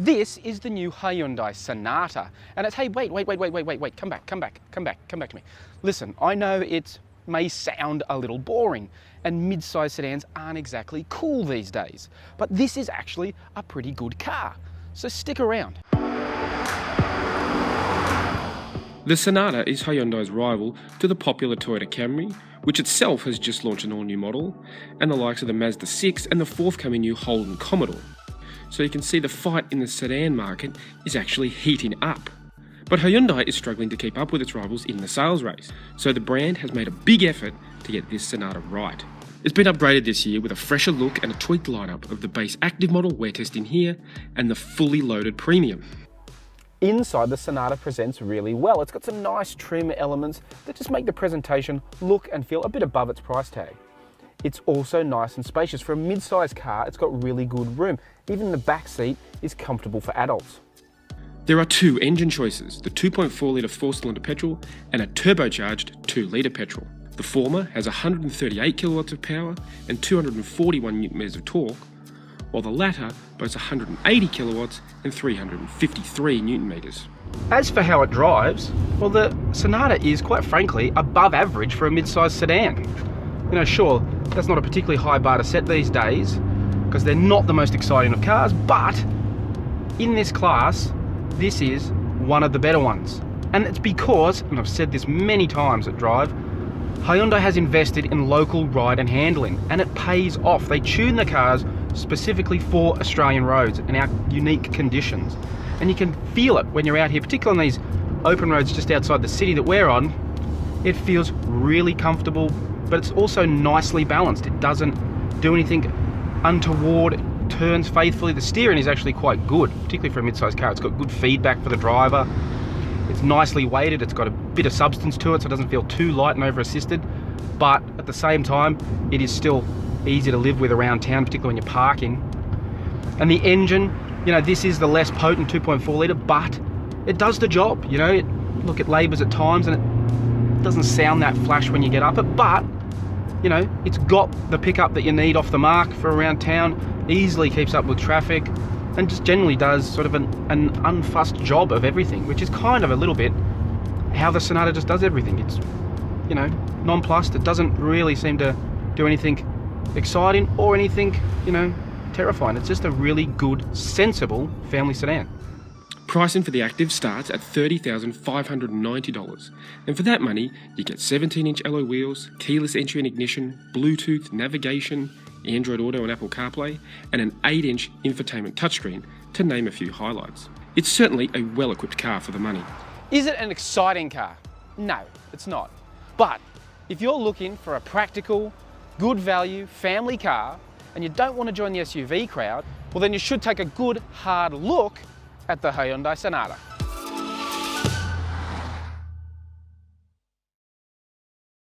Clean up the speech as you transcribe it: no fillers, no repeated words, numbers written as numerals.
This is the new Hyundai Sonata. And it's, hey, wait, come back to me. Listen, I know it may sound a little boring, and mid-size sedans aren't exactly cool these days, but this is actually a pretty good car. So stick around. The Sonata is Hyundai's rival to the popular Toyota Camry, which itself has just launched an all-new model, and the likes of the Mazda 6 and the forthcoming new Holden Commodore. So you can see the fight in the sedan market is actually heating up. But Hyundai is struggling to keep up with its rivals in the sales race, so the brand has made a big effort to get this Sonata right. It's been upgraded this year with a fresher look and a tweaked lineup of the base active model we're testing here and the fully loaded premium. Inside, the Sonata presents really well. It's got some nice trim elements that just make the presentation look and feel a bit above its price tag. It's also nice and spacious. For a mid-sized car, it's got really good room. Even the back seat is comfortable for adults. There are two engine choices, the 2.4 litre 4-cylinder petrol and a turbocharged 2 litre petrol. The former has 138 kilowatts of power and 241 Nm of torque, while the latter boasts 180 kilowatts and 353 Nm. As for how it drives, well, the Sonata is, quite frankly, above average for a mid-sized sedan. You know, sure, that's not a particularly high bar to set these days, because they're not the most exciting of cars, but in this class, this is one of the better ones. And it's because, and I've said this many times at Drive, Hyundai has invested in local ride and handling, and it pays off. They tune the cars specifically for Australian roads and our unique conditions. And you can feel it when you're out here, particularly on these open roads just outside the city that we're on. It feels really comfortable, but it's also nicely balanced. It doesn't do anything untoward. It turns faithfully. The steering is actually quite good, particularly for a mid-sized car. It's got good feedback for the driver. It's nicely weighted. It's got a bit of substance to it, so it doesn't feel too light and over-assisted. But at the same time, it is still easy to live with around town, particularly when you're parking. And the engine, you know, this is the less potent 2.4 litre, but it does the job. You know, look, it labours at times, and it doesn't sound that flash when you get up it, but you know, it's got the pickup that you need off the mark for around town, easily keeps up with traffic, and just generally does sort of an unfussed job of everything, which is kind of a little bit how the Sonata just does everything. It's, you know, nonplussed. It doesn't really seem to do anything exciting or anything, you know, terrifying. It's just a really good, sensible family sedan. Pricing for the Active starts at $30,590, and for that money you get 17-inch alloy wheels, keyless entry and ignition, Bluetooth, navigation, Android Auto and Apple CarPlay, and an 8-inch infotainment touchscreen, to name a few highlights. It's certainly a well-equipped car for the money. Is it an exciting car? No, it's not. But if you're looking for a practical, good value family car, and you don't want to join the SUV crowd, well then you should take a good hard look at the Hyundai Sonata.